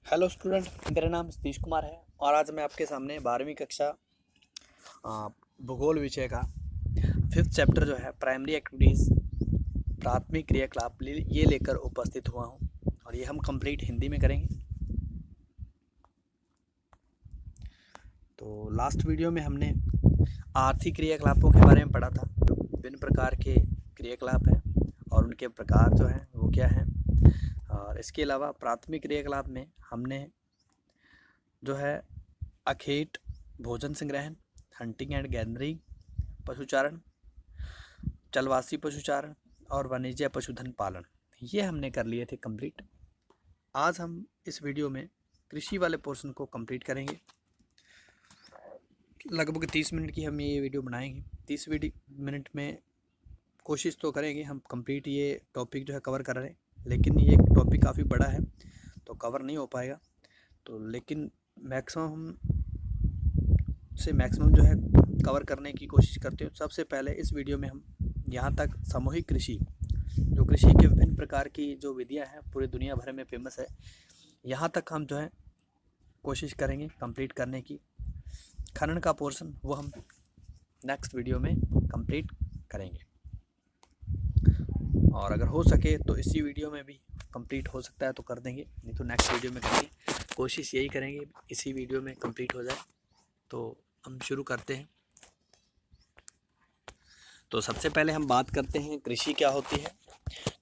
Hello student, मेरा नाम सतीश कुमार है और आज मैं आपके सामने 12वीं कक्षा भूगोल विषय का 5th चैप्टर जो है प्राइमरी एक्टिविटीज़ प्राथमिक क्रियाकलाप ये लेकर उपस्थित हुआ हूँ और ये हम कंप्लीट हिंदी में करेंगे। तो लास्ट वीडियो में हमने आर्थिक क्रियाकलापों के बारे में पढ़ा था। विभिन्न प्रकार के क्रियाकलाप हैं और उनके प्रकार जो हैं वो क्या हैं। और इसके अलावा प्राथमिक क्रियाकलाप में हमने जो है अखेट, भोजन संग्रहण, हंटिंग एंड गैदरिंग, पशुचारण, चलवासी पशुचारण और वाणिज्य पशुधन पालन, ये हमने कर लिए थे कंप्लीट। आज हम इस वीडियो में कृषि वाले पोर्शन को कंप्लीट करेंगे। लगभग 30 मिनट की हम ये वीडियो बनाएंगे। 30 मिनट में कोशिश तो करेंगे हम कंप्लीट ये टॉपिक जो है कवर कर रहे हैं, लेकिन ये टॉपिक काफ़ी बड़ा है तो कवर नहीं हो पाएगा। तो लेकिन मैक्सिमम जो है कवर करने की कोशिश करते हैं। सबसे पहले इस वीडियो में हम यहाँ तक सामूहिक कृषि, जो कृषि के विभिन्न प्रकार की जो विधियाँ हैं पूरी दुनिया भर में फेमस है, यहाँ तक हम जो है कोशिश करेंगे कंप्लीट करने की। खनन का पोर्शन वो हम नेक्स्ट वीडियो में कंप्लीट करेंगे और अगर हो सके तो इसी वीडियो में भी कंप्लीट हो सकता है तो कर देंगे, नहीं तो नेक्स्ट वीडियो में करेंगे। कोशिश यही करेंगे इसी वीडियो में कंप्लीट हो जाए। तो हम शुरू करते हैं। तो सबसे पहले हम बात करते हैं कृषि क्या होती है।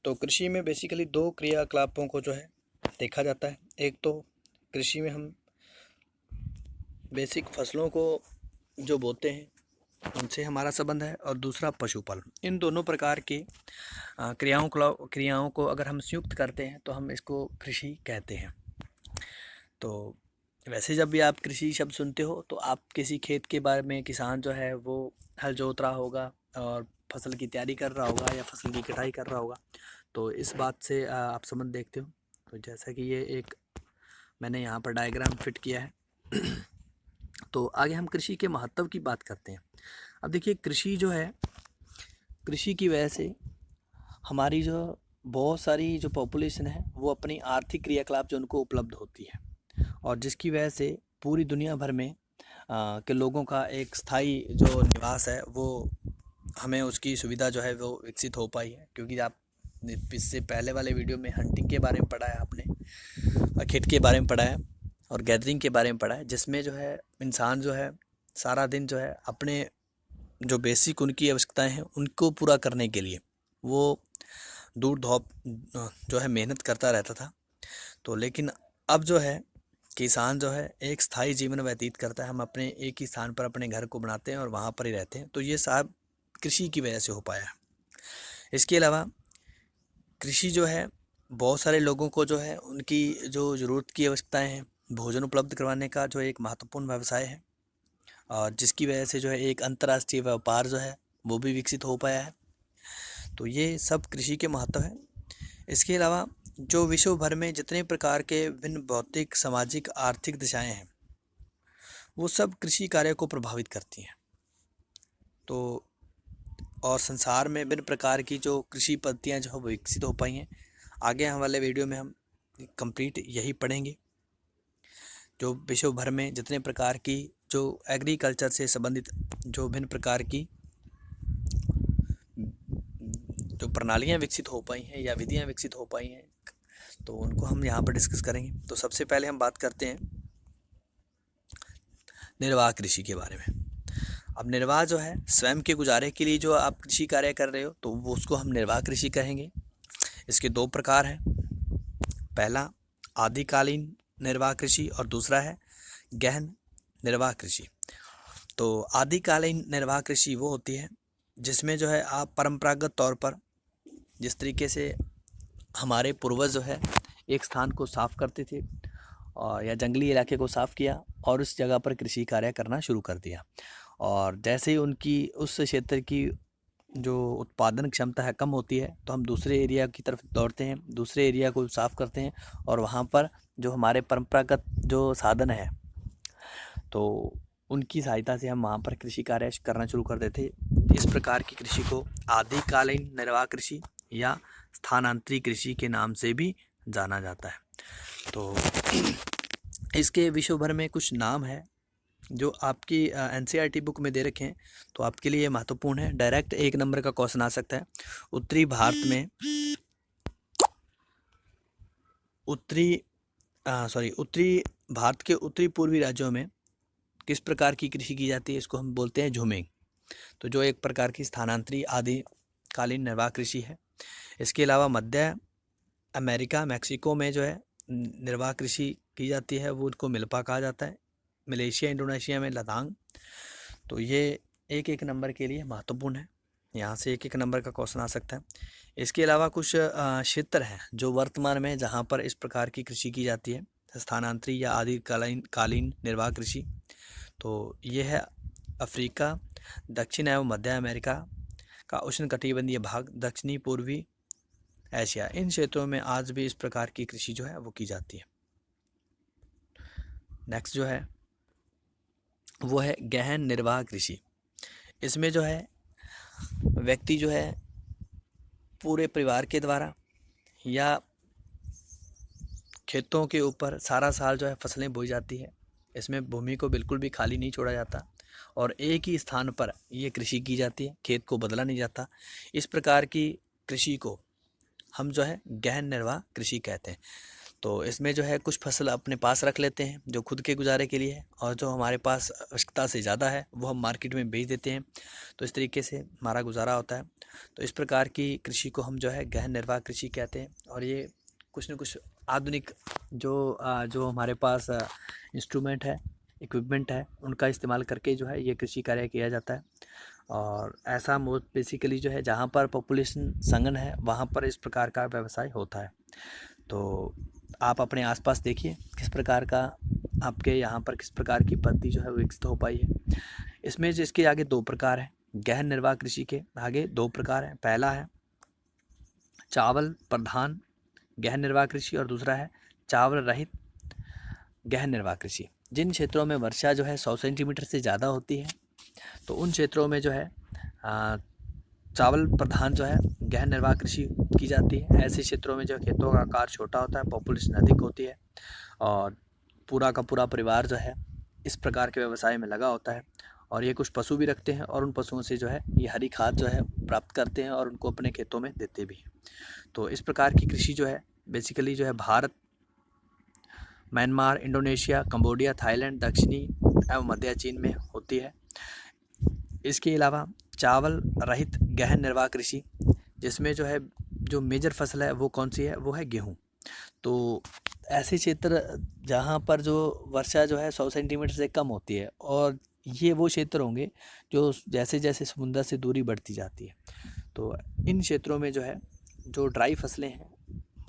तो कृषि में बेसिकली दो क्रियाकलापों को जो है देखा जाता है। एक तो कृषि में हम बेसिक फसलों को जो बोते हैं उनसे हमारा संबंध है, और दूसरा पशुपालन। इन दोनों प्रकार की क्रियाओं को अगर हम संयुक्त करते हैं तो हम इसको कृषि कहते हैं। तो वैसे जब भी आप कृषि शब्द सुनते हो तो आप किसी खेत के बारे में, किसान जो है वो हल जोत रहा होगा और फसल की तैयारी कर रहा होगा या फसल की कटाई कर रहा होगा, तो इस बात से आप समझ देखते हो। तो जैसा कि ये एक मैंने यहाँ पर डायग्राम फिट किया है। तो आगे हम कृषि के महत्व की बात करते हैं। अब देखिए, कृषि जो है, कृषि की वजह से हमारी जो बहुत सारी जो पॉपुलेशन है वो अपनी आर्थिक क्रियाकलाप जो उनको उपलब्ध होती है, और जिसकी वजह से पूरी दुनिया भर में के लोगों का एक स्थायी जो निवास है वो हमें उसकी सुविधा जो है वो विकसित हो पाई है। क्योंकि आप इससे पहले वाले वीडियो में हंटिंग के बारे में पढ़ा है आपने, खेत के बारे में पढ़ा है और गैदरिंग के बारे में पढ़ा है, जिसमें जो है इंसान जो है सारा दिन जो है अपने जो बेसिक उनकी आवश्यकताएं हैं उनको पूरा करने के लिए वो दूर धूप जो है मेहनत करता रहता था। तो लेकिन अब जो है किसान जो है एक स्थायी जीवन व्यतीत करता है। हम अपने एक ही स्थान पर अपने घर को बनाते हैं और वहाँ पर ही रहते हैं। तो ये सब कृषि की वजह से हो पाया है। इसके अलावा कृषि जो है बहुत सारे लोगों को जो है उनकी जो ज़रूरत की आवश्यकताएं हैं, भोजन उपलब्ध करवाने का जो एक महत्वपूर्ण व्यवसाय है, और जिसकी वजह से जो है एक अंतर्राष्ट्रीय व्यापार जो है वो भी विकसित हो पाया है। तो ये सब कृषि के महत्व है। इसके अलावा जो विश्व भर में जितने प्रकार के विभिन्न भौतिक, सामाजिक, आर्थिक दिशाएं हैं वो सब कृषि कार्य को प्रभावित करती हैं। तो और संसार में विभिन्न प्रकार की जो कृषि पद्धतियाँ जो है विकसित हो पाई हैं। आगे हम वाले वीडियो में हम कंप्लीट यही पढ़ेंगे। जो विश्व भर में जितने प्रकार की जो एग्रीकल्चर से संबंधित जो विभिन्न प्रकार की जो प्रणालियाँ विकसित हो पाई हैं या विधियाँ विकसित हो पाई हैं, तो उनको हम यहाँ पर डिस्कस करेंगे। तो सबसे पहले हम बात करते हैं निर्वाह कृषि के बारे में। अब निर्वाह जो है स्वयं के गुजारे के लिए जो आप कृषि कार्य कर रहे हो तो वो उसको हम निर्वाह कृषि कहेंगे। इसके दो प्रकार हैं। पहला आदिकालीन निर्वाह कृषि और दूसरा है गहन निर्वाह कृषि। तो आदिकालीन निर्वाह कृषि वो होती है जिसमें जो है आप परंपरागत तौर पर जिस तरीके से हमारे पूर्वज जो है एक स्थान को साफ करते थे और या जंगली इलाके को साफ किया और उस जगह पर कृषि कार्य करना शुरू कर दिया, और जैसे ही उनकी उस क्षेत्र की जो उत्पादन क्षमता है कम होती है तो हम दूसरे एरिया की तरफ दौड़ते हैं, दूसरे एरिया को साफ करते हैं और वहाँ पर जो हमारे परंपरागत जो साधन है तो उनकी सहायता से हम वहाँ पर कृषि कार्य करना शुरू कर देते। इस प्रकार की कृषि को आदिकालीन निर्वाह कृषि या स्थानांतरी कृषि के नाम से भी जाना जाता है। तो इसके विश्व भर में कुछ नाम है जो आपकी एनसीईआरटी बुक में दे रखे हैं, तो आपके लिए महत्वपूर्ण है। डायरेक्ट 1 नंबर का क्वेश्चन आ सकता है। उत्तरी भारत में उत्तरी भारत के उत्तरी पूर्वी राज्यों में किस प्रकार की कृषि की जाती है, इसको हम बोलते हैं झूमिंग। तो जो एक प्रकार की स्थानांतरी आदिकालीन निर्वाह कृषि है। इसके अलावा मध्य अमेरिका, मैक्सिको में जो है निर्वाह कृषि की जाती है, वो उनको मिल्पा कहा जाता है। मलेशिया, इंडोनेशिया में लदांग। तो ये 1-1 नंबर के लिए महत्वपूर्ण है, यहाँ से 1-1 नंबर का क्वेश्चन आ सकता है। इसके अलावा कुछ क्षेत्र हैं जो वर्तमान में जहाँ पर इस प्रकार की कृषि की जाती है, स्थानांतरी या आदिकालीन निर्वाह कृषि। तो ये है अफ्रीका, दक्षिण एवं मध्य अमेरिका का उष्णकटिबंधीय भाग, दक्षिणी पूर्वी एशिया। इन क्षेत्रों में आज भी इस प्रकार की कृषि जो है वो की जाती है। नेक्स्ट जो है वो है गहन निर्वाह कृषि। इसमें जो है व्यक्ति जो है पूरे परिवार के द्वारा या खेतों के ऊपर सारा साल जो है फसलें बोई जाती है। इसमें भूमि को बिल्कुल भी खाली नहीं छोड़ा जाता और एक ही स्थान पर ये कृषि की जाती है, खेत को बदला नहीं जाता। इस प्रकार की कृषि को हम जो है गहन निर्वाह कृषि कहते हैं। तो इसमें जो है कुछ फसल अपने पास रख लेते हैं जो खुद के गुजारे के लिए है, और जो हमारे पास आवश्यकता से ज़्यादा है वो हम मार्केट में बेच देते हैं। तो इस तरीके से हमारा गुजारा होता है। तो इस प्रकार की कृषि को हम जो है गहन निर्वाह कृषि कहते हैं। और ये कुछ न कुछ आधुनिक जो हमारे पास इंस्ट्रूमेंट है, इक्विपमेंट है, उनका इस्तेमाल करके जो है ये कृषि कार्य किया जाता है। और ऐसा बेसिकली जो है जहाँ पर पॉपुलेशन संघन है वहाँ पर इस प्रकार का व्यवसाय होता है। तो आप अपने आसपास देखिए किस प्रकार का आपके यहाँ पर किस प्रकार की पद्धति जो है विकसित हो पाई है। इसमें जिसके आगे 2 प्रकार हैं, गहन निर्वाह कृषि के आगे 2 प्रकार हैं। पहला है चावल प्रधान गहन निर्वाह कृषि और दूसरा है चावल रहित गहन निर्वाह कृषि। जिन क्षेत्रों में वर्षा जो है 100 सेंटीमीटर से ज़्यादा होती है तो उन क्षेत्रों में जो है चावल प्रधान जो है गहन निर्वाह कृषि की जाती है। ऐसे क्षेत्रों में जो खेतों का आकार छोटा होता है, पॉपुलेशन अधिक होती है और पूरा का पूरा परिवार जो है इस प्रकार के व्यवसाय में लगा होता है। और ये कुछ पशु भी रखते हैं और उन पशुओं से जो है ये हरी खाद जो है प्राप्त करते हैं और उनको अपने खेतों में देते भी हैं। तो इस प्रकार की कृषि जो है बेसिकली जो है Bharat, Myanmar, Indonesia, Cambodia, Thailand, दक्षिणी एवं मध्य चीन में होती है। इसके अलावा चावल रहित गहन निर्वाह कृषि, जिसमें जो है जो मेजर फसल है वो कौन सी है, वो है गेहूँ। तो ऐसे क्षेत्र जहाँ पर जो वर्षा जो है 100 सेंटीमीटर से कम होती है, और ये वो क्षेत्र होंगे जो जैसे जैसे समुद्र से दूरी बढ़ती जाती है, तो इन क्षेत्रों में जो है जो ड्राई फसलें हैं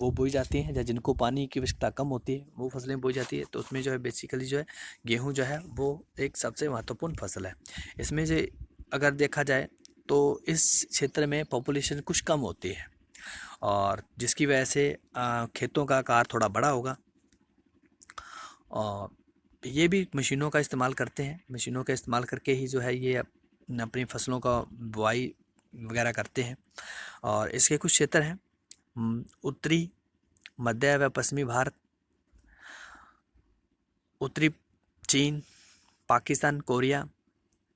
वो बोई जाती हैं, या जिनको पानी की आवश्यकता कम होती है वो फसलें बोई जाती है। तो उसमें जो है बेसिकली जो है गेहूँ जो है वो एक सबसे महत्वपूर्ण फसल है। इसमें जो अगर देखा जाए तो इस क्षेत्र में पॉपुलेशन कुछ कम होती है और जिसकी वजह से खेतों का आकार थोड़ा बड़ा होगा। और ये भी मशीनों का इस्तेमाल करते हैं, मशीनों का इस्तेमाल करके ही जो है ये अपनी फसलों का बुआई वगैरह करते हैं। और इसके कुछ क्षेत्र हैं उत्तरी, मध्य व पश्चिमी भारत, उत्तरी चीन, पाकिस्तान, कोरिया।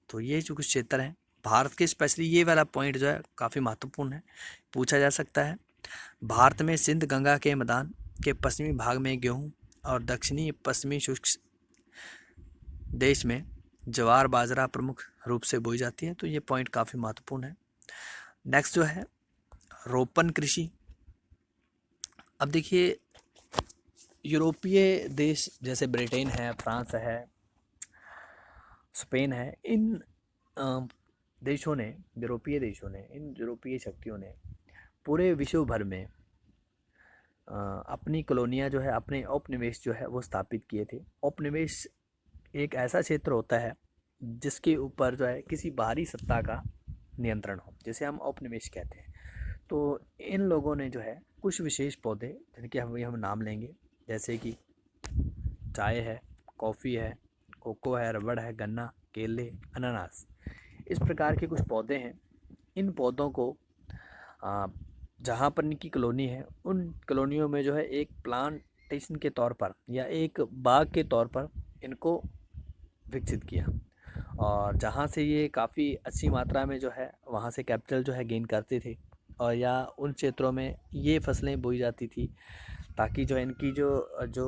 तो ये जो कुछ क्षेत्र हैं भारत के, स्पेशली ये वाला पॉइंट जो है काफ़ी महत्वपूर्ण है, पूछा जा सकता है। भारत में सिंध गंगा के मैदान के पश्चिमी भाग में गेहूँ और दक्षिणी पश्चिमी शुष्क देश में ज्वार बाजरा प्रमुख रूप से बोई जाती है। तो ये पॉइंट काफ़ी महत्वपूर्ण है। नेक्स्ट जो है रोपण कृषि। अब देखिए यूरोपीय देश जैसे ब्रिटेन है, फ्रांस है, स्पेन है, इन देशों ने, यूरोपीय देशों ने, इन यूरोपीय शक्तियों ने पूरे विश्व भर में अपनी कॉलोनियाँ जो है, अपने औपनिवेश जो है वो स्थापित किए थे। औपनिवेश एक ऐसा क्षेत्र होता है जिसके ऊपर जो है किसी बाहरी सत्ता का नियंत्रण हो, जिसे हम औपनिवेश कहते हैं। तो इन लोगों ने जो है कुछ विशेष पौधे जिनके हम नाम लेंगे, जैसे कि चाय है, कॉफ़ी है, कोको है, रबड़ है, गन्ना, केले, अनानास, इस प्रकार के कुछ पौधे हैं। इन पौधों को जहाँ पर इनकी कॉलोनी है उन कॉलोनियों में जो है एक प्लांट प्लांटेशन के तौर पर या एक बाग के तौर पर इनको विकसित किया, और जहाँ से ये काफ़ी अच्छी मात्रा में जो है वहाँ से कैपिटल जो है गेन करते थे, और या उन क्षेत्रों में ये फसलें बोई जाती थी ताकि जो इनकी जो जो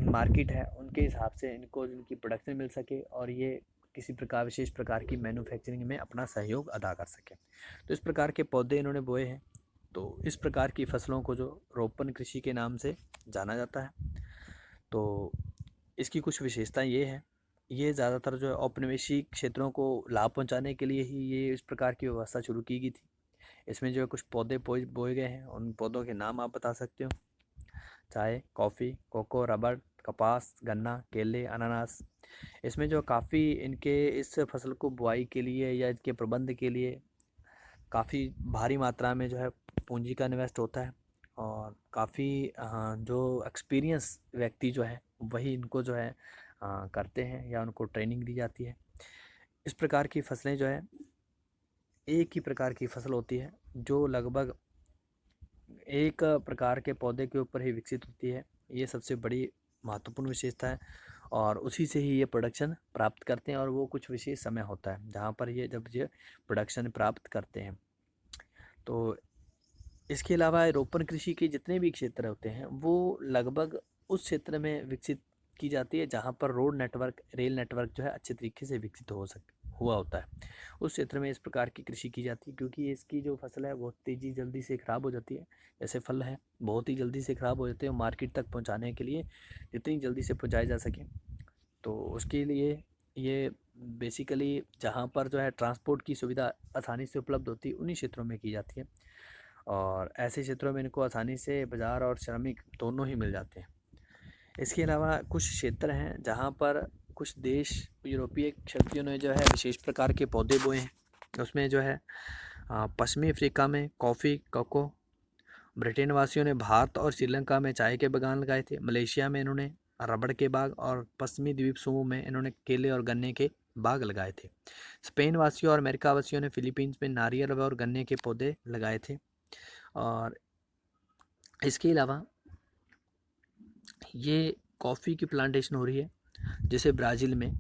मार्केट है उनके हिसाब से इनको इनकी प्रोडक्शन मिल सके और ये किसी प्रकार विशेष प्रकार की मैन्युफैक्चरिंग में अपना सहयोग अदा कर सकें। तो इस प्रकार के पौधे इन्होंने बोए हैं। तो इस प्रकार की फसलों को जो रोपण कृषि के नाम से जाना जाता है। तो इसकी कुछ विशेषताएं ये हैं, ये ज़्यादातर जो है औपनिवेशिक क्षेत्रों को लाभ पहुंचाने के लिए ही ये इस प्रकार की व्यवस्था शुरू की गई थी। इसमें जो है कुछ पौधे बोए गए हैं, उन पौधों के नाम आप बता सकते हो। चाय, कॉफ़ी, कोको, रबड़, कपास, गन्ना, केले, अनानास। इसमें जो काफ़ी इनके इस फसल को बुआई के लिए या इसके प्रबंध के लिए काफ़ी भारी मात्रा में जो है पूंजी का इन्वेस्ट होता है, और काफ़ी जो एक्सपीरियंस व्यक्ति जो है वही इनको जो है करते हैं या उनको ट्रेनिंग दी जाती है। इस प्रकार की फसलें जो है एक ही प्रकार की फसल होती है जो लगभग एक प्रकार के पौधे के ऊपर ही विकसित होती है। ये सबसे बड़ी महत्वपूर्ण विशेषता है, और उसी से ही ये प्रोडक्शन प्राप्त करते हैं, और वो कुछ विशेष समय होता है जहाँ पर ये जब ये प्रोडक्शन प्राप्त करते हैं। तो इसके अलावा रोपण कृषि के जितने भी क्षेत्र होते हैं वो लगभग उस क्षेत्र में विकसित की जाती है जहाँ पर रोड नेटवर्क, रेल नेटवर्क जो है अच्छे तरीके से विकसित हुआ होता है। उस क्षेत्र में इस प्रकार की कृषि की जाती है, क्योंकि इसकी जो फसल है बहुत तेज़ी जल्दी से ख़राब हो जाती है। जैसे फल है बहुत ही जल्दी से ख़राब हो जाते हैं, मार्केट तक पहुँचाने के लिए जितनी जल्दी से पहुँचाए जा सके, तो उसके लिए ये बेसिकली जहाँ पर जो है ट्रांसपोर्ट की सुविधा आसानी से उपलब्ध होती है उन्हीं क्षेत्रों में की जाती है, और ऐसे क्षेत्रों में इनको आसानी से बाज़ार और श्रमिक दोनों ही मिल जाते हैं। इसके अलावा कुछ क्षेत्र हैं जहाँ पर कुछ देश यूरोपीय क्षत्रियों ने जो है विशेष प्रकार के पौधे बोए हैं। उसमें जो है पश्चिमी अफ्रीका में कॉफ़ी, कोको, ब्रिटेन वासियों ने भारत और श्रीलंका में चाय के बागान लगाए थे। मलेशिया में इन्होंने रबड़ के बाग, और पश्चिमी द्वीप समूह में इन्होंने केले और गन्ने के बाग लगाए थे। स्पेन वासियों और अमेरिका वासियों ने फिलीपींस में नारियल और गन्ने के पौधे लगाए थे। और इसके अलावा ये कॉफ़ी की प्लांटेशन हो रही है जिसे ब्राज़ील में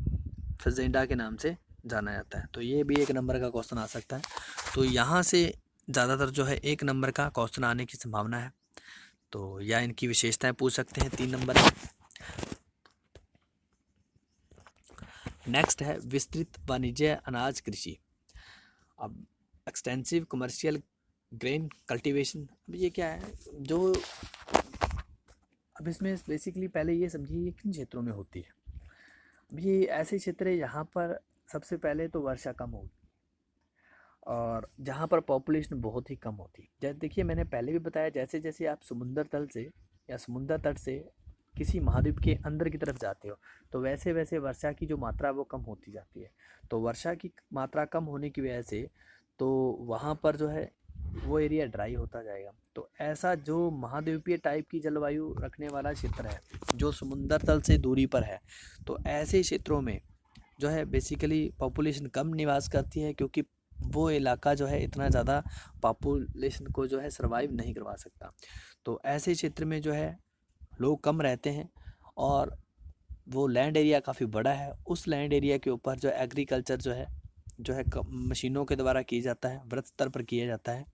फजेंडा के नाम से जाना जाता है। तो ये भी एक नंबर का क्वेश्चन आ सकता है। तो यहाँ से ज़्यादातर जो है एक नंबर का क्वेश्चन आने की संभावना है। तो या इनकी विशेषताएं पूछ सकते हैं 3 नंबर में। नेक्स्ट है विस्तृत वाणिज्य अनाज कृषि। अब एक्सटेंसिव कमर्शियल ग्रेन कल्टीवेशन, अब ये क्या है जो अब इसमें बेसिकली पहले ये समझिए ये किन क्षेत्रों में होती है। अब ये ऐसे क्षेत्र है जहाँ पर सबसे पहले तो वर्षा कम होगी और जहाँ पर पॉपुलेशन बहुत ही कम होती है। जैसे देखिए मैंने पहले भी बताया, जैसे जैसे आप समुद्र तल से या समुद्र तट से किसी महाद्वीप के अंदर की तरफ जाते हो तो वैसे वैसे वर्षा की जो मात्रा वो कम होती जाती है। तो वर्षा की मात्रा कम होने की वजह से तो वहाँ पर जो है वो एरिया ड्राई होता जाएगा। तो ऐसा जो महाद्वीपीय टाइप की जलवायु रखने वाला क्षेत्र है जो समुद्र तल से दूरी पर है, तो ऐसे क्षेत्रों में जो है बेसिकली पॉपुलेशन कम निवास करती है, क्योंकि वो इलाका जो है इतना ज़्यादा पॉपुलेशन को जो है सर्वाइव नहीं करवा सकता। तो ऐसे क्षेत्र में जो है लोग कम रहते हैं और वो लैंड एरिया काफ़ी बड़ा है। उस लैंड एरिया के ऊपर जो एग्रीकल्चर जो है मशीनों के द्वारा किया जाता है, वृहद स्तर पर किया जाता है,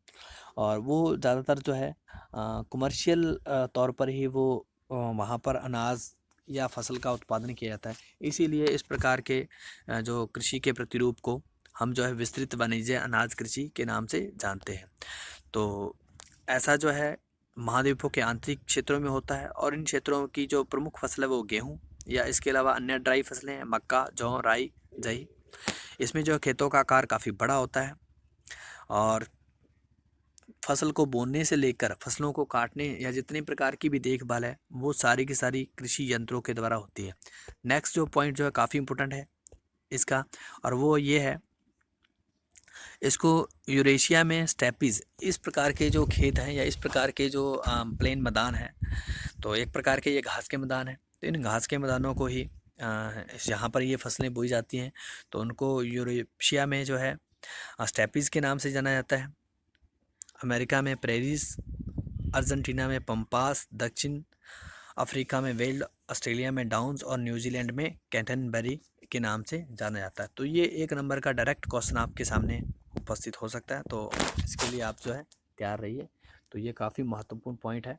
और वो ज़्यादातर जो है कमर्शियल तौर पर ही वो वहाँ पर अनाज या फसल का उत्पादन किया जाता है। इसीलिए इस प्रकार के जो कृषि के प्रतिरूप को हम जो है विस्तृत वाणिज्य अनाज कृषि के नाम से जानते हैं। तो ऐसा जो है महाद्वीपों के आंतरिक क्षेत्रों में होता है, और इन क्षेत्रों की जो प्रमुख फसल है वो गेहूँ या इसके अलावा अन्य ड्राई फसलें हैं, मक्का, जौ, राई, जई। इसमें जो खेतों का आकार काफ़ी बड़ा होता है, और फसल को बोने से लेकर फसलों को काटने या जितनी प्रकार की भी देखभाल है वो सारी की सारी कृषि यंत्रों के द्वारा होती है। नेक्स्ट जो पॉइंट जो है काफ़ी इंपॉर्टेंट है इसका, और वो ये है, इसको यूरेशिया में स्टेपीज़ इस प्रकार के जो खेत हैं या इस प्रकार के जो प्लेन मैदान हैं, तो एक प्रकार के ये घास के मैदान हैं। तो इन घास के मैदानों को ही यहाँ पर ये फसलें बोई जाती हैं, तो उनको यूरेशिया में जो है स्टेपीज़ के नाम से जाना जाता है। अमेरिका में प्रेरीज, अर्जेंटीना में पंपास, दक्षिण अफ्रीका में वेल्ड, ऑस्ट्रेलिया में डाउन्स और न्यूजीलैंड में कैंटरबरी के नाम से जाना जाता है। तो ये 1 नंबर का डायरेक्ट क्वेश्चन आपके सामने उपस्थित हो सकता है, तो इसके लिए आप जो है तैयार रहिए। तो ये काफ़ी महत्वपूर्ण पॉइंट है।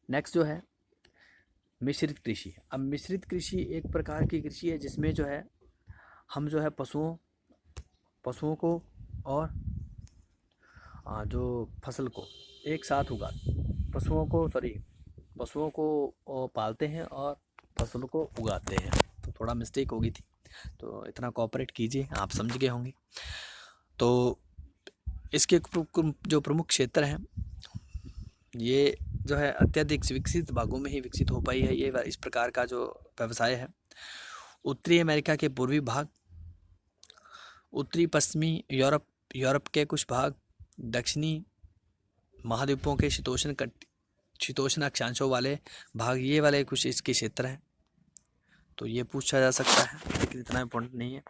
नेक्स्ट जो है मिश्रित कृषि। अब मिश्रित कृषि एक प्रकार की कृषि है जिसमें जो है हम जो है पशुओं को और जो फसल को एक साथ पशुओं को पालते हैं और फसल को उगाते हैं। तो थोड़ा मिस्टेक हो गई थी, तो इतना कोऑपरेट कीजिए, आप समझ गए होंगे। तो इसके जो प्रमुख क्षेत्र हैं, ये जो है अत्यधिक विकसित भागों में ही विकसित हो पाई है ये इस प्रकार का जो व्यवसाय है। उत्तरी अमेरिका के पूर्वी भाग, उत्तरी पश्चिमी यूरोप के कुछ भाग, दक्षिणी महाद्वीपों के शीतोष्ण अक्षांशों वाले भाग, ये वाले कुछ इसके क्षेत्र हैं। तो ये पूछा जा सकता है, लेकिन इतना इम्पोर्टेंट नहीं है।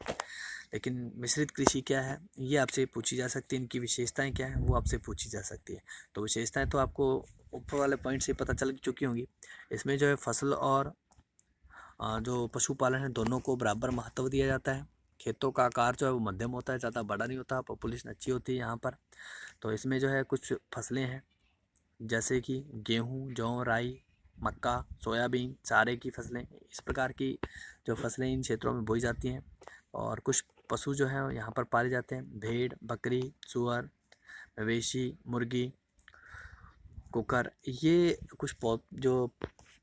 लेकिन मिश्रित कृषि क्या है ये आपसे पूछी जा सकती है, इनकी विशेषताएं क्या हैं वो आपसे पूछी जा सकती है। तो विशेषताएं तो आपको ऊपर वाले पॉइंट से पता चल चुकी होंगी। इसमें जो है फसल और जो पशुपालन है दोनों को बराबर महत्व दिया जाता है। खेतों का आकार जो है वो मध्यम होता है, ज़्यादा बड़ा नहीं होता, पॉपुलेशन अच्छी होती है यहाँ पर। तो इसमें जो है कुछ फसलें हैं जैसे कि गेहूँ, जौ, राई, मक्का, सोयाबीन, चारे की फसलें, इस प्रकार की जो फसलें इन क्षेत्रों में बोई जाती हैं। और कुछ पशु जो हैं यहाँ पर पाले जाते हैं, भेड़, बकरी, सुअर, मवेशी, मुर्गी, कुकर, ये कुछ जो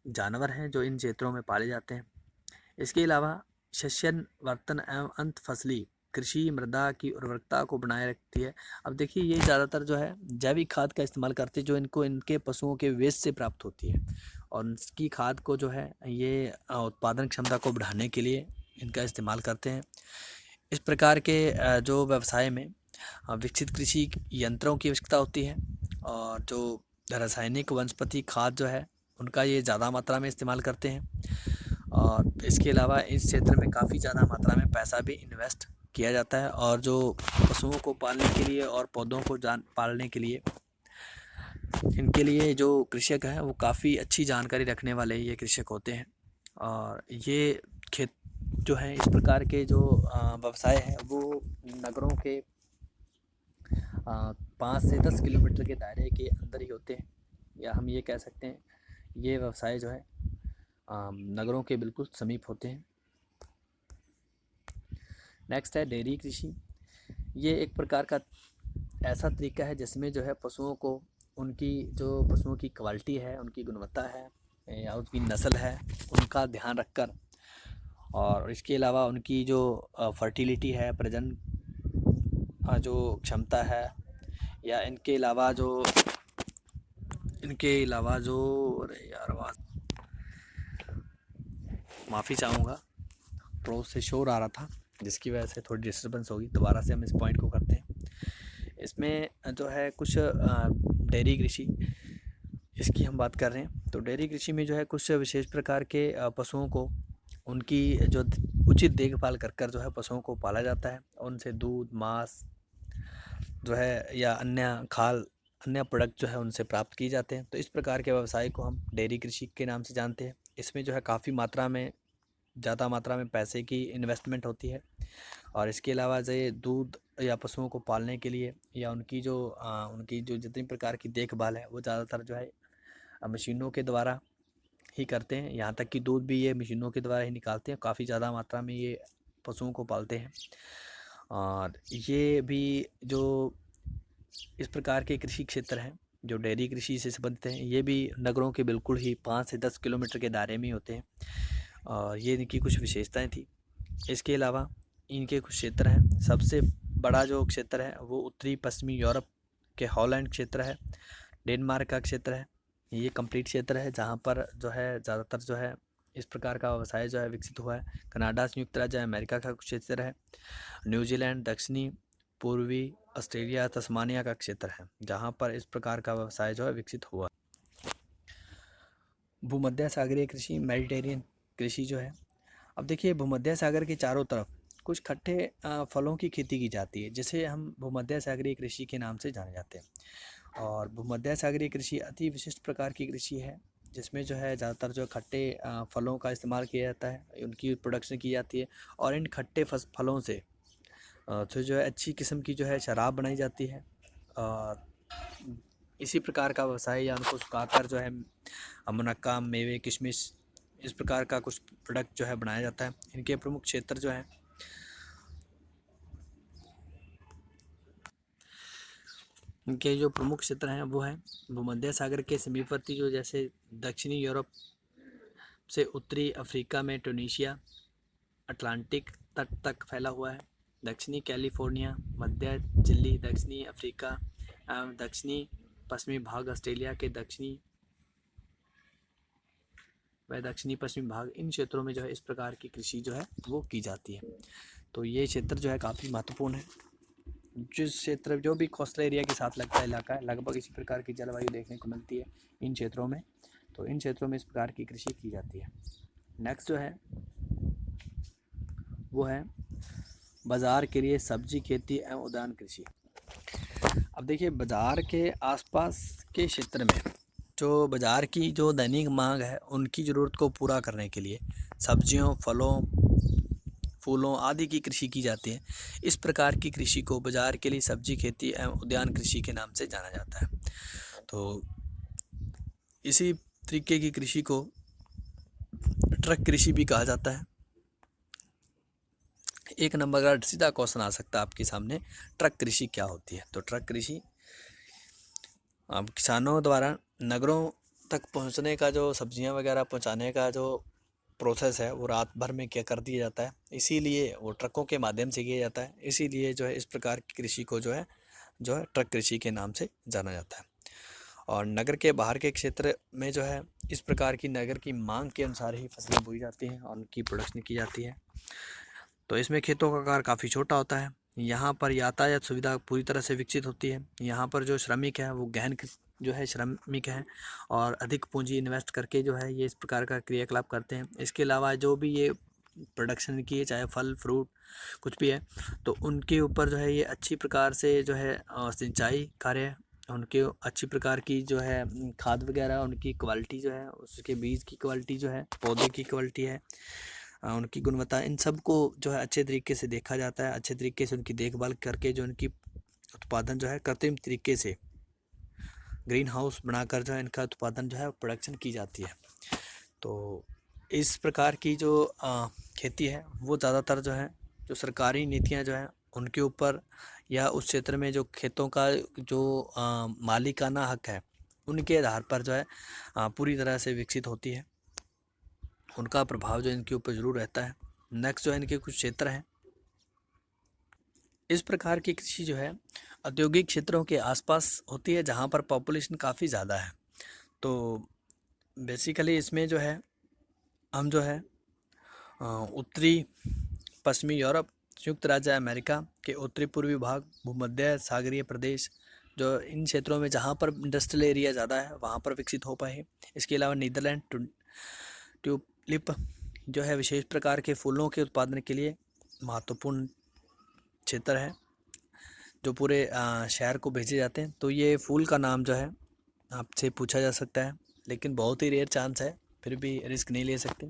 जानवर हैं जो इन क्षेत्रों में पाले जाते हैं। इसके अलावा शस्यवर्धन एवं अंत फसली कृषि मृदा की उर्वरकता को बनाए रखती है। अब देखिए ये ज़्यादातर जो है जैविक खाद का इस्तेमाल करते हैं जो इनके पशुओं के वेस्ट से प्राप्त होती है, और इसकी खाद को जो है ये उत्पादन क्षमता को बढ़ाने के लिए इनका इस्तेमाल करते हैं। इस प्रकार के जो व्यवसाय में विकसित कृषि यंत्रों की आवश्यकता होती है, और जो रासायनिक वनस्पति खाद जो है उनका ये ज़्यादा मात्रा में इस्तेमाल करते हैं। और इसके अलावा इस क्षेत्र में काफ़ी ज़्यादा मात्रा में पैसा भी इन्वेस्ट किया जाता है, और जो पशुओं को पालने के लिए और पौधों को पालने के लिए इनके लिए जो कृषक हैं वो काफ़ी अच्छी जानकारी रखने वाले ये कृषक होते हैं। और ये खेत जो हैं इस प्रकार के जो व्यवसाय हैं वो नगरों के 5 से 10 किलोमीटर के दायरे के अंदर ही होते हैं, या हम ये कह सकते हैं ये व्यवसाय जो है नगरों के बिल्कुल समीप होते हैं। नेक्स्ट है डेयरी कृषि। ये एक प्रकार का ऐसा तरीका है जिसमें जो है पशुओं को उनकी जो पशुओं की क्वालिटी है, उनकी गुणवत्ता है या उसकी नस्ल है, उनका ध्यान रखकर, और इसके अलावा उनकी जो फर्टिलिटी है, प्रजनन जो क्षमता है, या इनके अलावा जो अरे यार माफ़ी चाहूँगा, पड़ोस से शोर आ रहा था जिसकी वजह से थोड़ी डिस्टर्बेंस होगी। दोबारा से हम इस पॉइंट को करते हैं। इसमें जो है कुछ डेयरी कृषि, इसकी हम बात कर रहे हैं। तो डेयरी कृषि में जो है कुछ विशेष प्रकार के पशुओं को उनकी जो उचित देखभाल कर जो है पशुओं को पाला जाता है, और उनसे दूध, मांस जो है या अन्य प्रोडक्ट जो है उनसे प्राप्त किए जाते हैं। तो इस प्रकार के व्यवसाय को हम डेयरी कृषि के नाम से जानते हैं। इसमें जो है काफ़ी ज़्यादा मात्रा में पैसे की इन्वेस्टमेंट होती है, और इसके अलावा जो ये दूध या पशुओं को पालने के लिए या उनकी जो जितनी प्रकार की देखभाल है वो ज़्यादातर जो है मशीनों के द्वारा ही करते हैं। यहाँ तक कि दूध भी ये मशीनों के द्वारा ही निकालते हैं। काफ़ी ज़्यादा मात्रा में ये पशुओं को पालते हैं। और ये भी जो इस प्रकार के कृषि क्षेत्र हैं जो डेयरी कृषि से संबंधित हैं, ये भी नगरों के बिल्कुल ही 5 से 10 किलोमीटर के दायरे में होते हैं, और ये इनकी कुछ विशेषताएं थी। इसके अलावा इनके कुछ क्षेत्र हैं। सबसे बड़ा जो क्षेत्र है वो उत्तरी पश्चिमी यूरोप के हॉलैंड क्षेत्र है, डेनमार्क का क्षेत्र है। ये कंप्लीट क्षेत्र है जहाँ पर जो है ज़्यादातर जो है इस प्रकार का व्यवसाय जो है विकसित हुआ है। कनाडा, संयुक्त राज्य अमेरिका का कुछ क्षेत्र है। न्यूजीलैंड, दक्षिणी पूर्वी ऑस्ट्रेलिया, तस्मानिया का क्षेत्र है जहाँ पर इस प्रकार का व्यवसाय जो है विकसित हुआ। भूमध्य सागरीय कृषि, मेडिटेरियन कृषि जो है, अब देखिए भूमध्य सागर के चारों तरफ कुछ खट्टे फलों की खेती की जाती है जिसे हम भूमध्य सागरीय कृषि के नाम से जाने जाते हैं। और भूमध्य सागरीय कृषि अति विशिष्ट प्रकार की कृषि है जिसमें जो है ज़्यादातर जो खट्टे फलों का इस्तेमाल किया जाता है, उनकी प्रोडक्शन की जाती है और इन खट्टे फलों से तो जो है अच्छी किस्म की जो है शराब बनाई जाती है। और इसी प्रकार का व्यवसाय या उनको सुखाकर जो है मुनक्का, मेवे, किशमिश इस प्रकार का कुछ प्रोडक्ट जो है बनाया जाता है। इनके प्रमुख क्षेत्र जो हैं इनके जो प्रमुख क्षेत्र हैं वो हैं भूमध्य सागर के समीपवर्ती जो जैसे दक्षिणी यूरोप से उत्तरी अफ्रीका में ट्यूनीशिया, अटलांटिक तट तक फैला हुआ है। दक्षिणी कैलिफोर्निया, मध्य चिली, दक्षिणी अफ्रीका एवं दक्षिणी पश्चिमी भाग ऑस्ट्रेलिया के दक्षिणी व दक्षिणी पश्चिमी भाग, इन क्षेत्रों में जो है इस प्रकार की कृषि जो है वो की जाती है। तो ये क्षेत्र जो है काफ़ी महत्वपूर्ण है। जिस क्षेत्र जो भी कोस्टल एरिया के साथ लगता है इलाका है, लगभग इसी प्रकार की जलवायु देखने को मिलती है इन क्षेत्रों में। तो इन क्षेत्रों में इस प्रकार की कृषि की जाती है। नेक्स्ट जो है वो है बाज़ार के लिए सब्जी खेती एवं उद्यान कृषि। अब देखिए, बाज़ार के आसपास के क्षेत्र में जो बाज़ार की जो दैनिक मांग है उनकी ज़रूरत को पूरा करने के लिए सब्जियों, फलों, फूलों आदि की कृषि की जाती है। इस प्रकार की कृषि को बाज़ार के लिए सब्जी खेती एवं उद्यान कृषि के नाम से जाना जाता है। तो इसी तरीके की कृषि को ट्रक कृषि भी कहा जाता है। एक नंबर का सीधा क्वेश्चन आ सकता है आपके सामने, ट्रक कृषि क्या होती है? तो ट्रक कृषि अब किसानों द्वारा नगरों तक पहुंचने का जो सब्जियां वगैरह पहुंचाने का जो प्रोसेस है वो रात भर में क्या कर दिया जाता है, इसीलिए वो ट्रकों के माध्यम से किया जाता है। इसीलिए जो है इस प्रकार की कृषि को जो है ट्रक कृषि के नाम से जाना जाता है। और नगर के बाहर के क्षेत्र में जो है इस प्रकार की नगर की मांग के अनुसार ही फसलें बोई जाती हैं और उनकी प्रोडक्शन की जाती है। तो इसमें खेतों का आकार काफ़ी छोटा होता है। यहाँ पर यातायात सुविधा पूरी तरह से विकसित होती है। यहाँ पर जो श्रमिक है वो गहन जो है श्रमिक हैं और अधिक पूंजी इन्वेस्ट करके जो है ये इस प्रकार का क्रियाकलाप करते हैं। इसके अलावा जो भी ये प्रोडक्शन की है, चाहे फल फ्रूट कुछ भी है, तो उनके ऊपर जो है ये अच्छी प्रकार से जो है सिंचाई कार्य, उनके अच्छी प्रकार की जो है खाद वगैरह, उनकी क्वालिटी जो है, उसके बीज की क्वालिटी जो है, पौधे की क्वालिटी है, उनकी गुणवत्ता, इन सब को जो है अच्छे तरीके से देखा जाता है। अच्छे तरीके से उनकी देखभाल करके जो उनकी उत्पादन जो है कृत्रिम तरीके से ग्रीन हाउस बनाकर जो है इनका उत्पादन जो है प्रोडक्शन की जाती है। तो इस प्रकार की जो खेती है वो ज़्यादातर जो है जो सरकारी नीतियाँ जो हैं उनके ऊपर या उस क्षेत्र में जो खेतों का जो मालिकाना हक है उनके आधार पर जो है पूरी तरह से विकसित होती है। उनका प्रभाव जो इनके ऊपर ज़रूर रहता है। नेक्स्ट जो है इनके कुछ क्षेत्र हैं। इस प्रकार की कृषि जो है औद्योगिक क्षेत्रों के आसपास होती है जहाँ पर पॉपुलेशन काफ़ी ज़्यादा है। तो बेसिकली इसमें जो है हम जो है उत्तरी पश्चिमी यूरोप, संयुक्त राज्य अमेरिका के उत्तरी पूर्वी भाग, भूमध्य सागरीय प्रदेश, जो इन क्षेत्रों में जहाँ पर इंडस्ट्रियल एरिया ज़्यादा है वहाँ पर विकसित हो पाए। इसके अलावा नीदरलैंड ट्यूलिप जो है विशेष प्रकार के फूलों के उत्पादन के लिए महत्वपूर्ण क्षेत्र है जो पूरे शहर को भेजे जाते हैं। तो ये फूल का नाम जो है आपसे पूछा जा सकता है, लेकिन बहुत ही रेयर चांस है, फिर भी रिस्क नहीं ले सकते।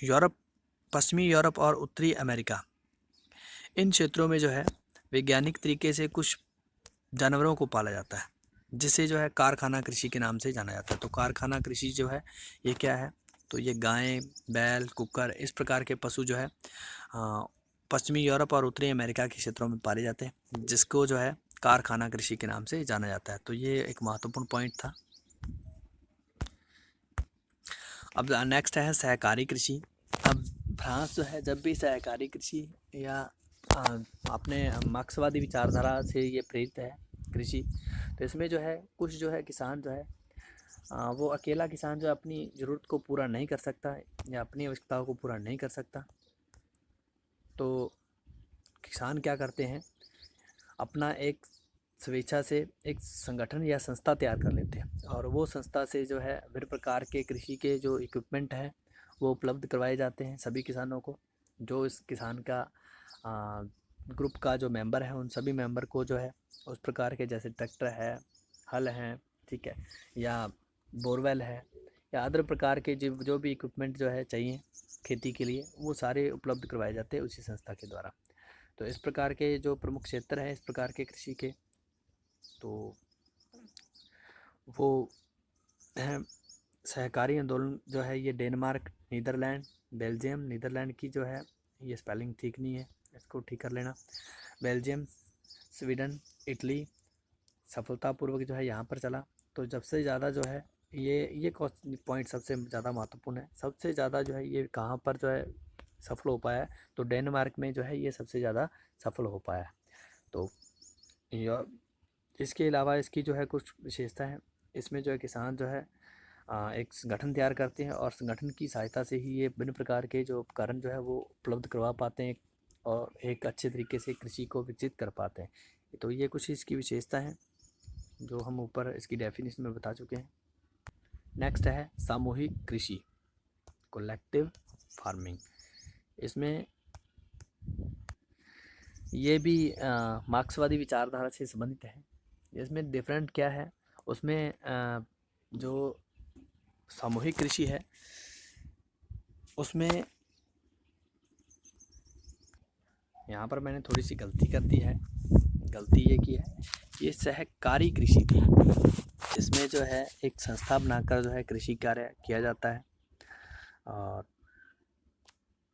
यूरोप, पश्चिमी यूरोप और उत्तरी अमेरिका, इन क्षेत्रों में जो है वैज्ञानिक तरीके से कुछ जानवरों को पाला जाता है जिसे जो है कारखाना कृषि के नाम से जाना जाता है। तो कारखाना कृषि जो है ये क्या है? तो ये गायें, बैल, कुक्कर इस प्रकार के पशु जो है पश्चिमी यूरोप और उत्तरी अमेरिका के क्षेत्रों में पाले जाते हैं, जिसको जो है कारखाना कृषि के नाम से जाना जाता है। तो ये एक महत्वपूर्ण पॉइंट था। अब नेक्स्ट है सहकारी कृषि। अब फ्रांस जो है जब भी सहकारी कृषि या अपने मार्क्सवादी विचारधारा से ये प्रेरित है कृषि, तो इसमें जो है कुछ जो है किसान जो है वो अकेला किसान जो अपनी ज़रूरत को पूरा नहीं कर सकता या अपनी आवश्यकताओं को पूरा नहीं कर सकता, तो किसान क्या करते हैं, अपना एक स्वेच्छा से एक संगठन या संस्था तैयार कर लेते हैं और वो संस्था से जो है विभिन्न प्रकार के कृषि के जो इक्विपमेंट हैं वो उपलब्ध करवाए जाते हैं सभी किसानों को। जो इस किसान का ग्रुप का जो मेंबर है उन सभी मेंबर को जो है उस प्रकार के जैसे ट्रैक्टर है, हल हैं, ठीक है, या बोरवेल है, या अदर प्रकार के जो भी इक्विपमेंट जो है चाहिए खेती के लिए, वो सारे उपलब्ध करवाए जाते हैं उसी संस्था के द्वारा। तो इस प्रकार के जो प्रमुख क्षेत्र हैं इस प्रकार के कृषि के, तो वो हैं सहकारी आंदोलन जो है ये डेनमार्क, नीदरलैंड, बेल्जियम, नीदरलैंड की जो है ये स्पेलिंग ठीक नहीं है, इसको ठीक कर लेना, बेल्जियम, स्वीडन, इटली सफलतापूर्वक जो है यहाँ पर चला। तो सबसे ज़्यादा जो है ये पॉइंट सबसे ज़्यादा महत्वपूर्ण है, सबसे ज़्यादा जो है ये कहाँ पर जो है सफल हो पाया है, तो डेनमार्क में जो है ये सबसे ज़्यादा सफल हो पाया है। तो यह इसके अलावा इसकी जो है कुछ विशेषता है, इसमें जो है किसान जो है एक संगठन तैयार करते हैं और संगठन की सहायता से ही ये विभिन्न प्रकार के जो उपकरण जो है वो उपलब्ध करवा पाते हैं और एक अच्छे तरीके से कृषि को विकसित कर पाते हैं। तो ये कुछ इसकी विशेषता है जो हम ऊपर इसकी डेफिनेशन में बता चुके हैं। नेक्स्ट है सामूहिक कृषि, कलेक्टिव फार्मिंग। इसमें ये भी मार्क्सवादी विचारधारा से संबंधित है। इसमें डिफरेंट क्या है, उसमें जो सामूहिक कृषि है उसमें यहाँ पर मैंने थोड़ी सी गलती कर दी है, गलती ये की है, ये सहकारी कृषि थी। इसमें जो है एक संस्था बनाकर जो है कृषि कार्य किया जाता है और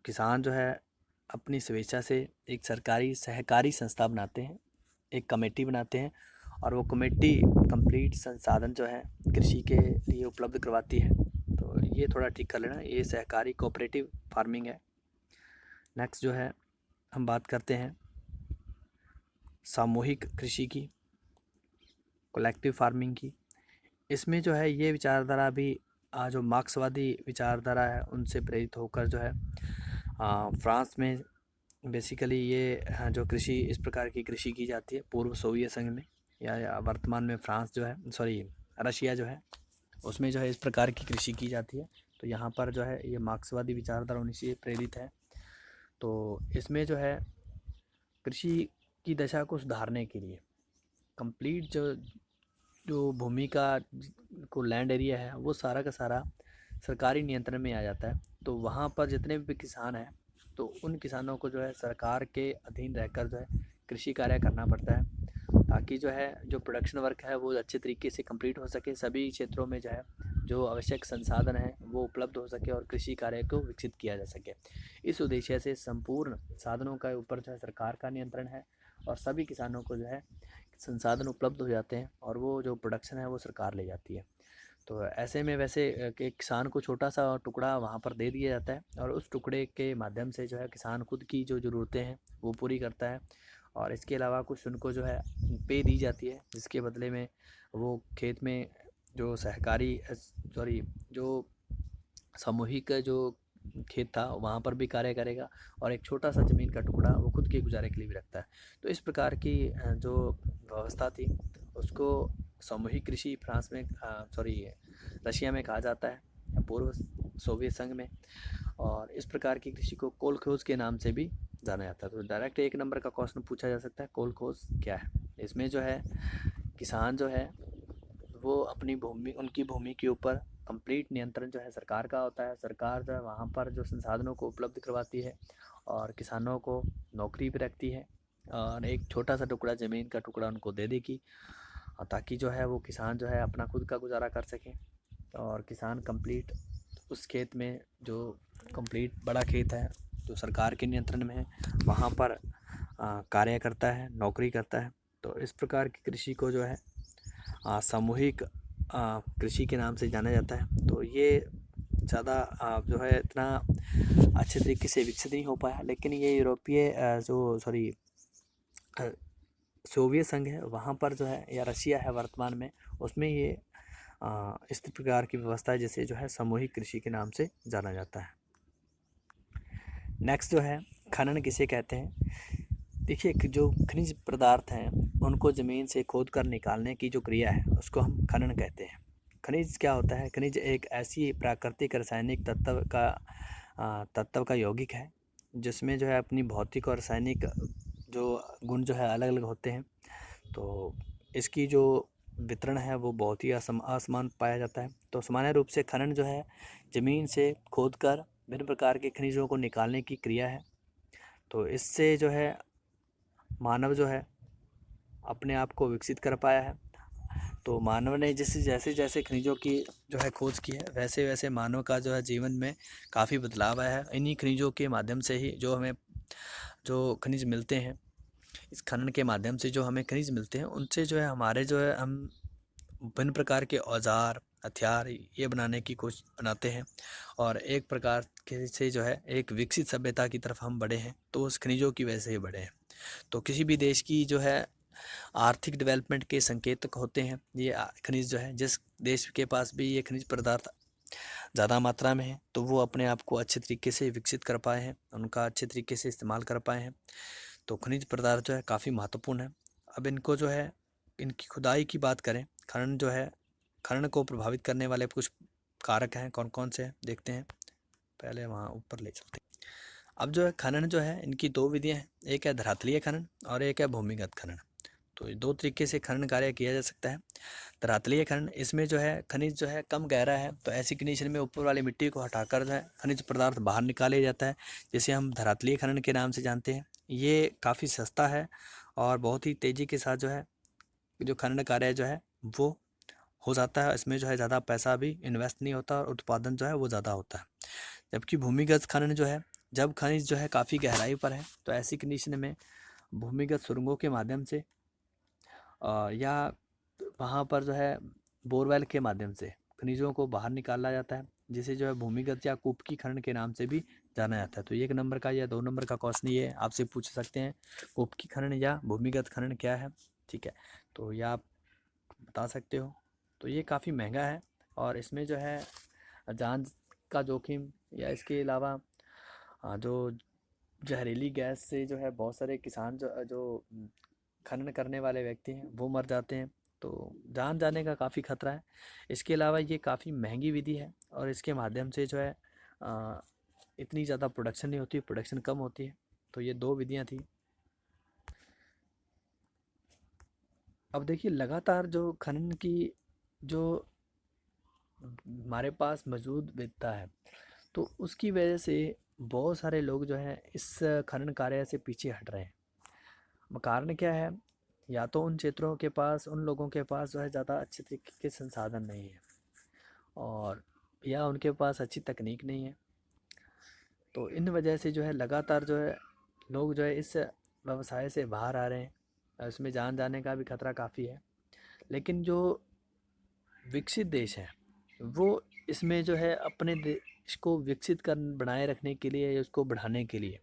किसान जो है अपनी स्वेच्छा से एक सरकारी सहकारी संस्था बनाते हैं, एक कमेटी बनाते हैं और वो कमेटी कंप्लीट संसाधन जो है कृषि के लिए उपलब्ध करवाती है। तो ये थोड़ा ठीक कर लेना, ये सहकारी कोऑपरेटिव फार्मिंग है। नेक्स्ट जो है हम बात करते हैं सामूहिक कृषि की, कलेक्टिव फार्मिंग की। इसमें जो है ये विचारधारा भी जो मार्क्सवादी विचारधारा है उनसे प्रेरित होकर जो है फ्रांस में बेसिकली ये जो कृषि इस प्रकार की कृषि की जाती है पूर्व सोवियत संघ में या वर्तमान में फ्रांस जो है रशिया जो है उसमें जो है इस प्रकार की कृषि की जाती है। तो यहाँ पर जो है ये मार्क्सवादी विचारधारा उन्हीं से प्रेरित है। तो इसमें जो है कृषि की दशा को सुधारने के लिए कंप्लीट जो भूमि का को लैंड एरिया है वो सारा का सारा सरकारी नियंत्रण में आ जाता है। तो वहाँ पर जितने भी किसान हैं तो उन किसानों को जो है सरकार के अधीन रहकर जो है कृषि कार्य करना पड़ता है ताकि जो है जो प्रोडक्शन वर्क है वो अच्छे तरीके से कंप्लीट हो सके, सभी क्षेत्रों में जो है जो आवश्यक संसाधन है वो उपलब्ध हो सके और कृषि कार्य को विकसित किया जा सके। इस उद्देश्य से संपूर्ण साधनों का ऊपर जो है सरकार का नियंत्रण है और सभी किसानों को जो है संसाधन उपलब्ध हो जाते हैं और वो जो प्रोडक्शन है वो सरकार ले जाती है। तो ऐसे में वैसे कि किसान को छोटा सा टुकड़ा वहाँ पर दे दिया जाता है और उस टुकड़े के माध्यम से जो है किसान खुद की जो ज़रूरतें हैं वो पूरी करता है और इसके अलावा कुछ उनको जो है पे दी जाती है जिसके बदले में वो खेत में जो जो सामूहिक जो खेत था वहाँ पर भी कार्य करेगा और एक छोटा सा ज़मीन का टुकड़ा वो खुद के गुजारे के लिए भी रखता है। तो इस प्रकार की जो व्यवस्था थी उसको सामूहिक कृषि फ्रांस में रशिया में कहा जाता है, पूर्व सोवियत संघ में। और इस प्रकार की कृषि को कोलखोज के नाम से भी जाना जाता है। तो डायरेक्ट एक नंबर का क्वेश्चन पूछा जा सकता है, कोलखोज क्या है। इसमें जो है किसान जो है वो अपनी भूमि उनकी भूमि के ऊपर कंप्लीट नियंत्रण जो है सरकार का होता है। सरकार जो है वहाँ पर जो संसाधनों को उपलब्ध करवाती है और किसानों को नौकरी भी रखती है और एक छोटा सा टुकड़ा ज़मीन का टुकड़ा उनको दे देगी ताकि जो है वो किसान जो है अपना खुद का गुजारा कर सकें। और किसान कंप्लीट उस खेत में जो कंप्लीट बड़ा खेत है जो सरकार के नियंत्रण में है वहाँ पर कार्य करता है, नौकरी करता है। तो इस प्रकार की कृषि को जो है सामूहिक कृषि के नाम से जाना जाता है। तो ये ज़्यादा जो है इतना अच्छे तरीके से विकसित नहीं हो पाया, लेकिन ये यूरोपीय सोवियत संघ है वहाँ पर जो है या रशिया है वर्तमान में उसमें ये इस प्रकार की व्यवस्था है जिसे जो है सामूहिक कृषि के नाम से जाना जाता है। नेक्स्ट जो है खनन किसे कहते हैं। देखिए जो खनिज पदार्थ हैं उनको ज़मीन से खोद कर निकालने की जो क्रिया है उसको हम खनन कहते हैं। खनिज क्या होता है, खनिज एक ऐसी प्राकृतिक रासायनिक तत्व का यौगिक है जिसमें जो है अपनी भौतिक और रासायनिक जो गुण जो है अलग अलग होते हैं। तो इसकी जो वितरण है वो बहुत ही असमान पाया जाता है। तो सामान्य रूप से खनन जो है ज़मीन से खोदकर विभिन्न प्रकार के खनिजों को निकालने की क्रिया है। तो इससे जो है मानव जो है अपने आप को विकसित कर पाया है। तो मानव ने जैसे जैसे खनिजों की जो है खोज की है, वैसे वैसे मानव का जो है जीवन में काफ़ी बदलाव आया है। इन्हीं खनिजों के माध्यम से ही जो खनिज मिलते हैं, इस खनन के माध्यम से जो हमें खनिज मिलते हैं, उनसे जो है हमारे जो है हम विभिन्न प्रकार के औजार हथियार ये बनाते हैं। और एक प्रकार के से जो है एक विकसित सभ्यता की तरफ हम बढ़े हैं, तो उस खनिजों की वजह से ही बढ़े हैं। तो किसी भी देश की जो है आर्थिक डेवलपमेंट के संकेतक होते हैं ये खनिज जो है। जिस देश के पास भी ये खनिज पदार्थ ज़्यादा मात्रा में है, तो वो अपने आप को अच्छे तरीके से विकसित कर पाए हैं, उनका अच्छे तरीके से इस्तेमाल कर पाए हैं। तो खनिज पदार्थ जो है काफ़ी महत्वपूर्ण है। अब इनको जो है इनकी खुदाई की बात करें, खनन जो है खनन को प्रभावित करने वाले कुछ कारक हैं, कौन कौन से हैं देखते हैं। पहले वहाँ ऊपर ले चलते हैं। अब जो है खनन जो है इनकी दो विधियाँ हैं, एक है धरातलीय खनन और एक है भूमिगत खनन। तो ये दो तरीके से खनन कार्य किया जा सकता है। धरातलीय खनन, इसमें जो है खनिज जो है कम गहरा है, तो ऐसी कंडीशन में ऊपर वाली मिट्टी को हटाकर जो है खनिज पदार्थ बाहर निकाले जाता है, जिसे हम धरातलीय खनन के नाम से जानते हैं। ये काफ़ी सस्ता है और बहुत ही तेज़ी के साथ जो है जो खनन कार्य जो है वो हो जाता है। इसमें जो है ज़्यादा पैसा भी इन्वेस्ट नहीं होता और उत्पादन जो है वो ज़्यादा होता है। जबकि भूमिगत खनन जो है, जब खनिज जो है काफ़ी गहराई पर है, तो ऐसी कंडीशन में भूमिगत सुरंगों के माध्यम से या वहाँ पर जो है बोरवेल के माध्यम से खनिजों को बाहर निकाला जाता है, जिसे जो है भूमिगत या कूपकी खनन के नाम से भी जाना जाता है। तो 1 नंबर का या 2 नंबर का क्वेश्चन ये आपसे पूछ सकते हैं, कूपकी खनन या भूमिगत खनन क्या है, ठीक है। तो यह आप बता सकते हो। तो ये काफ़ी महंगा है और इसमें जो है जान का जोखिम या इसके अलावा जो जहरीली गैस से जो है बहुत सारे किसान जो जो खनन करने वाले व्यक्ति हैं वो मर जाते हैं। तो जान जाने का काफ़ी खतरा है। इसके अलावा ये काफ़ी महंगी विधि है और इसके माध्यम से जो है इतनी ज़्यादा प्रोडक्शन नहीं होती, प्रोडक्शन कम होती है। तो ये 2 विधियाँ थी। अब देखिए लगातार जो खनन की जो हमारे पास मौजूद विधता है, तो उसकी वजह से बहुत सारे लोग जो हैं इस खनन कार्य से पीछे हट रहे हैं। कारण क्या है? या तो उन क्षेत्रों के पास, उन लोगों के पास जो है ज़्यादा अच्छे तरीके के संसाधन नहीं है और या उनके पास अच्छी तकनीक नहीं है। तो इन वजह से जो है लगातार जो है लोग जो है इस व्यवसाय से बाहर आ रहे हैं और इसमें जान जाने का भी खतरा काफ़ी है। लेकिन जो विकसित देश हैं वो इसमें जो है अपने देश को विकसित कर बनाए रखने के लिए या उसको बढ़ाने के लिए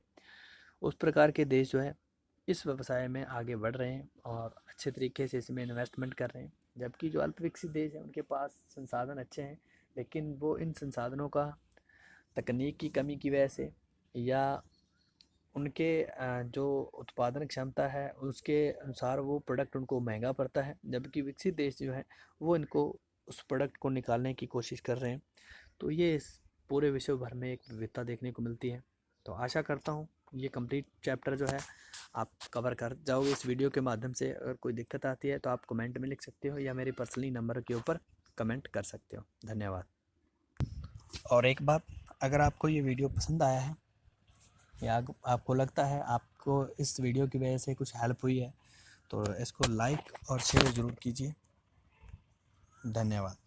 उस प्रकार के देश जो है इस व्यवसाय में आगे बढ़ रहे हैं और अच्छे तरीके से इसमें इन्वेस्टमेंट कर रहे हैं। जबकि जो अल्प विकसित देश हैं उनके पास संसाधन अच्छे हैं, लेकिन वो इन संसाधनों का तकनीक की कमी की वजह से या उनके जो उत्पादन क्षमता है उसके अनुसार वो प्रोडक्ट उनको महंगा पड़ता है। जबकि विकसित देश जो है वो इनको उस प्रोडक्ट को निकालने की कोशिश कर रहे हैं। तो ये इस पूरे विश्व भर में एक विविधता देखने को मिलती है। तो आशा करता हूँ ये कंप्लीट चैप्टर जो है आप कवर कर जाओगे इस वीडियो के माध्यम से। अगर कोई दिक्कत आती है तो आप कमेंट में लिख सकते हो या मेरे पर्सनली नंबर के ऊपर कमेंट कर सकते हो। धन्यवाद। और एक बात, अगर आपको ये वीडियो पसंद आया है या आपको लगता है आपको इस वीडियो की वजह से कुछ हेल्प हुई है, तो इसको लाइक और शेयर ज़रूर कीजिए। धन्यवाद।